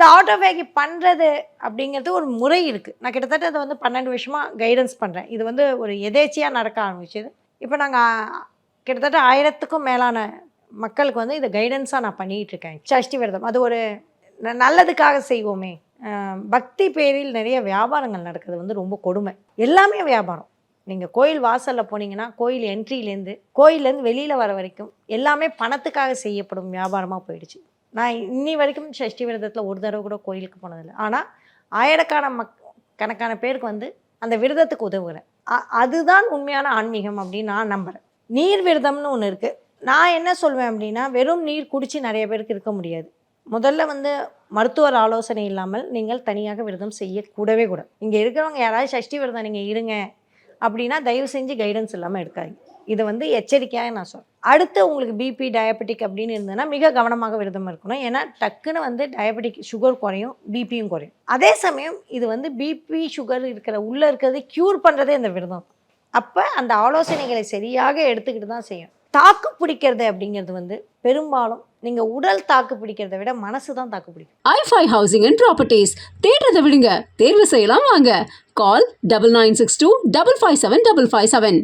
இந்த ஆட்டோபயோகிராஃபி பண்ணுறது அப்படிங்கிறது ஒரு முறை இருக்குது. நான் கிட்டத்தட்ட அதை வந்து 12 வருஷமாக கைடன்ஸ் பண்ணுறேன். இது வந்து ஒரு எதேச்சியாக நடக்க ஆரம்பிச்சது. இப்போ நாங்கள் கிட்டத்தட்ட 1000க்கும் மேலான மக்களுக்கு வந்து இதை கைடன்ஸாக நான் பண்ணிகிட்ருக்கேன். சஷ்டி விரதம் அது ஒரு நல்லதுக்காக செய்வோமே. பக்தி பேரில் நிறைய வியாபாரங்கள் நடக்குது வந்து ரொம்ப கொடுமை. எல்லாமே வியாபாரம். நீங்கள் கோயில் வாசலில் போனீங்கன்னா கோயில் என்ட்ரிலேருந்து கோயிலேருந்து வெளியில் வர வரைக்கும் எல்லாமே பணத்துக்காக செய்யப்படும் வியாபாரமாக போயிடுச்சு. நான் இன்னி வரைக்கும் சஷ்டி விரதத்தில் ஒரு தடவை கூட கோயிலுக்கு போனதில்லை. ஆனால் ஆயிரக்கணக்கான கணக்கான பேருக்கு வந்து அந்த விரதத்துக்கு உதவுகிறேன். அதுதான் உண்மையான ஆன்மீகம் அப்படின்னு நான் நம்புகிறேன். நீர் விரதம்னு ஒன்று இருக்குது. நான் என்ன சொல்வேன் அப்படின்னா, வெறும் நீர் குடித்து நிறைய பேருக்கு இருக்க முடியாது. முதல்ல வந்து மருத்துவர் ஆலோசனை இல்லாமல் நீங்கள் தனியாக விரதம் செய்யக்கூடவே கூடாது. இங்கே இருக்கிறவங்க யாராவது சஷ்டி விரதம் நீங்கள் இருங்க அப்படின்னா தயவு செஞ்சு கைடன்ஸ் இல்லாமல் இருக்காது. இதை வந்து எச்சரிக்கையாக நான் சொல்கிறேன். அடுத்து உங்களுக்கு பிபி டயபெட்டிக் அப்படின்னு இருந்ததுன்னா மிக கவனமாக விரதம் இருக்கணும். ஏன்னா டக்குன்னு வந்து டயபெட்டிக் சுகர் குறையும், பிபியும் குறையும். அதே சமயம் இது வந்து பிபி சுகர் இருக்கிற உள்ளே இருக்கிறது க்யூர் பண்ணுறதே இந்த விரதம். அப்போ அந்த ஆலோசனைகளை சரியாக எடுத்துக்கிட்டு தான் செய்யும். தாக்கு பிடிக்கிறது அப்படிங்கிறது வந்து பெரும்பாலும் நீங்கள் உடல் தாக்கு பிடிக்கிறத விட மனசு தான் தாக்கு பிடிக்கும். i5 ஹவுசிங் அண்ட் ப்ராப்பர்ட்டிஸ் தேடுறதை விடுங்க, தேர்வு செய்யலாம் வாங்க. கால் 9962 557 557.